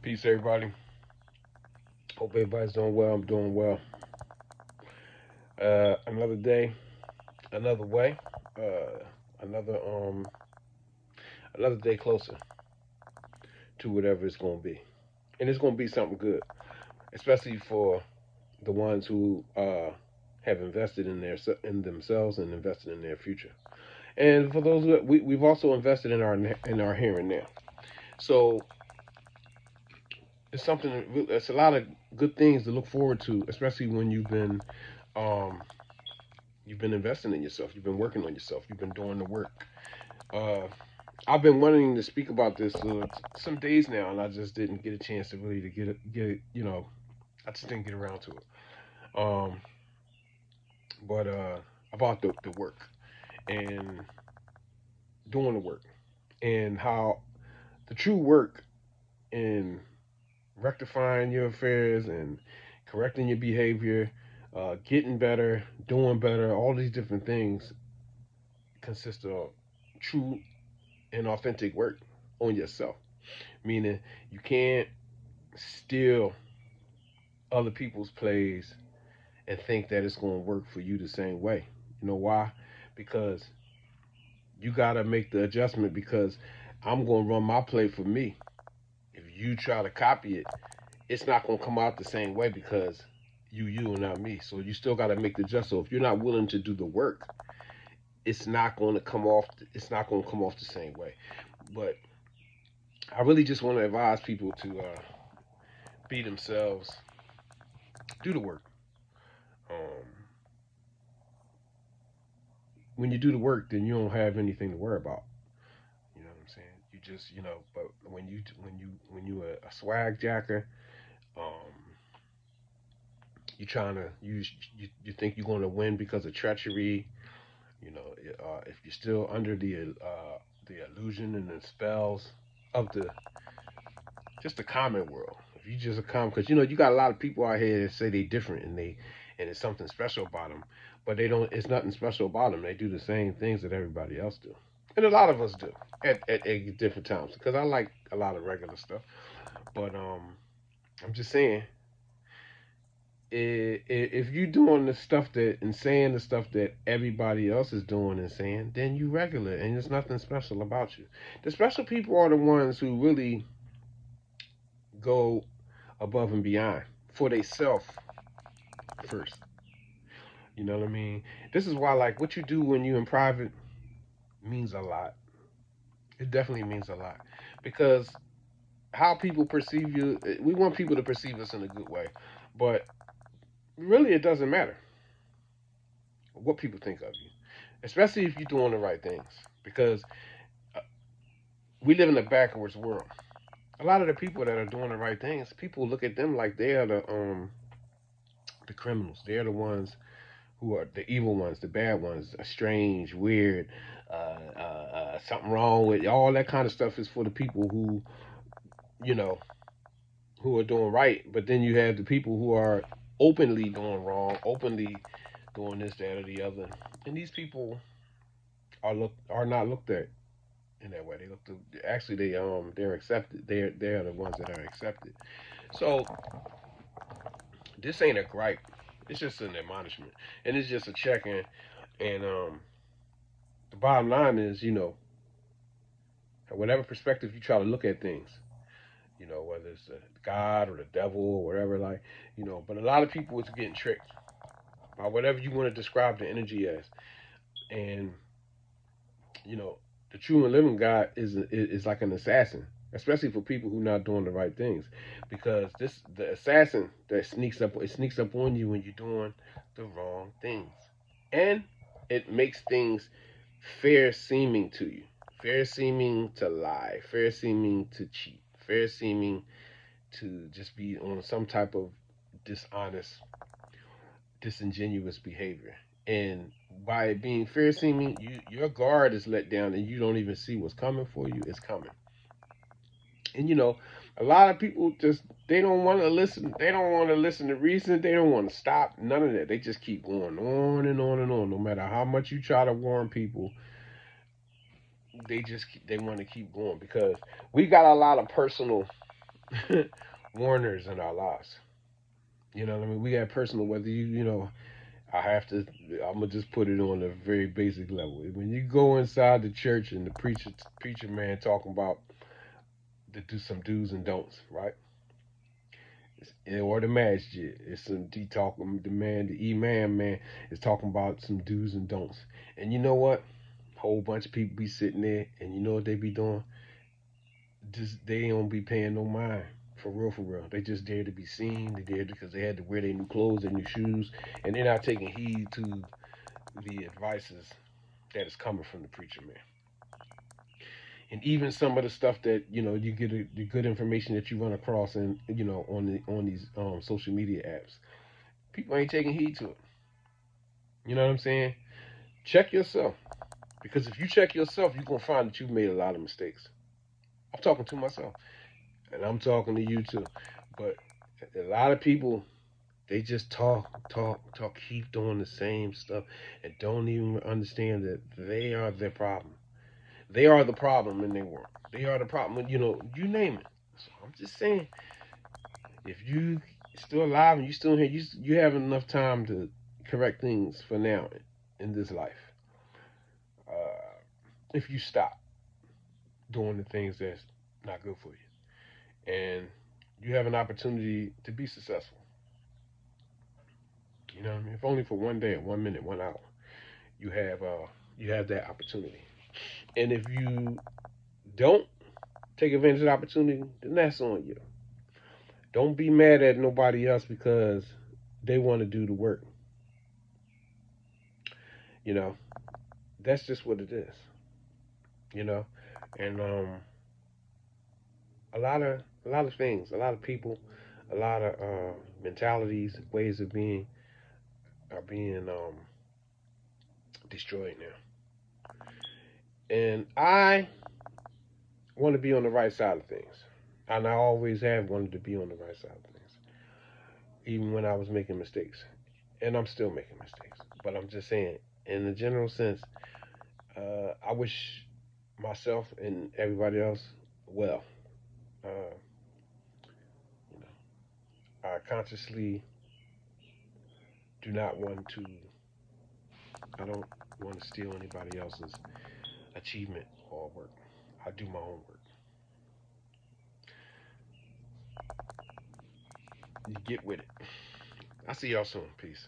Peace, everybody. Hope everybody's doing well. I'm doing well. Another day, another way, another another day closer to whatever it's gonna be, and it's gonna be something good, especially for the ones who have invested in themselves and invested in their future, and for those we've also invested in our here and now. So it's something. It's a lot of good things to look forward to, especially when um, you've been investing in yourself. You've been working on yourself. You've been doing the work. Uh, I've been wanting to speak about this some days now, and I just didn't get a chance to really to get it. I just didn't get around to it. Um, but about the work and doing the work and how the true work in rectifying your affairs and correcting your behavior, getting better, doing better, all these different things consist of true and authentic work on yourself. Meaning you can't steal other people's plays and think that it's going to work for you the same way. You know why? Because you got to make the adjustment because I'm going to run my play for me. If you try to copy it, it's not going to come out the same way because you and not me. So you still got to make the adjustment. So if you're not willing to do the work, it's not going to come off. It's not going to come off the same way. But I really just want to advise people to be themselves, do the work. Um, when you do the work, then you don't have anything to worry about. You know what I'm saying? You just, but when you a swag jacker, um, you trying to you think you're going to win because of treachery. If you're still under the illusion and the spells of the just the common world. If you just a common, because you got a lot of people out here that say they different and it's something special about them, but they don't. It's nothing special about them. They do the same things that everybody else do, and a lot of us do at different times. Because I like a lot of regular stuff, but I'm just saying, if you doing the stuff that and saying the stuff that everybody else is doing and saying, then you regular, and there's nothing special about you. The special people are the ones who really go above and beyond for themselves first. You know what I mean? This is why, like, what you do when you in private means a lot. It definitely means a lot because how people perceive you, we want people to perceive us in a good way, but really, it doesn't matter what people think of you, especially if you're doing the right things. Because uh, we live in a backwards world. A lot of the people that are doing the right things, people look at them like they are the criminals. They're the ones who are the evil ones, the bad ones, strange, weird, something wrong with all that kind of stuff is for the people you know, who are doing right. But then you have the people who are openly doing wrong, openly doing this, that, or the other. And these people are not looked at in that way. They look to actually they're accepted. They're the ones that are accepted. So this ain't a gripe. It's just an admonishment, and it's just a check-in. And the bottom line is, whatever perspective you try to look at things, whether it's God or the devil or whatever, like, but a lot of people is getting tricked by whatever you want to describe the energy as. And, you know, the true and living God is like an assassin, especially for people who are not doing the right things. Because the assassin that sneaks up on you when you're doing the wrong things. And it makes things fair seeming to you. Fair seeming to lie, fair seeming to cheat, fair seeming to just be on some type of dishonest, disingenuous behavior. And by it being fair seeming, your guard is let down and you don't even see what's coming for you. It's coming. And a lot of people just they don't want to listen. They don't want to listen to reason. They don't want to stop. None of that. They just keep going on and on and on. No matter how much you try to warn people, they want to keep going because we got a lot of personal. warners in our lives. You know what I mean? We got personal, whether you know, I have to, I'm going to just put it on a very basic level. When you go inside the church and the preacher man talking about to do some do's and don'ts, right? Or the masjid, it's some he talking the imam man is talking about some do's and don'ts. And you know what? Whole bunch of people be sitting there, and you know what they be doing? Just they don't be paying no mind. For real, for real. They just there to be seen. They there because they had to wear their new clothes, their new shoes, and they're not taking heed to the advices that is coming from the preacher man. And even some of the stuff that you know you get the good information that you run across and you know on these social media apps, people ain't taking heed to it. You know what I'm saying? Check yourself, because if you check yourself, you're gonna find that you've made a lot of mistakes. I'm talking to myself, and I'm talking to you too. But a lot of people, they just talk, keep doing the same stuff, and don't even understand that they are their problem. They are the problem in their world. They are the problem. You know, you name it. So I'm just saying, if you still alive and you still here, you have enough time to correct things for now in this life. If you stop doing the things that's not good for you, and you have an opportunity to be successful, you know what I mean? If only for one day, 1 minute, 1 hour, you have that opportunity. And if you don't take advantage of the opportunity, then that's on you. Don't be mad at nobody else because they want to do the work. You know, that's just what it is. You know, and a lot of things, a lot of people, a lot of mentalities, ways of being are being destroyed now. And I want to be on the right side of things, and I always have wanted to be on the right side of things, even when I was making mistakes, and I'm still making mistakes. But I'm just saying, in the general sense, I wish myself and everybody else well. Uh, you know, I consciously do not want to. I don't want to steal anybody else's achievement or work. I do my own work. You get with it. I see y'all soon. Peace.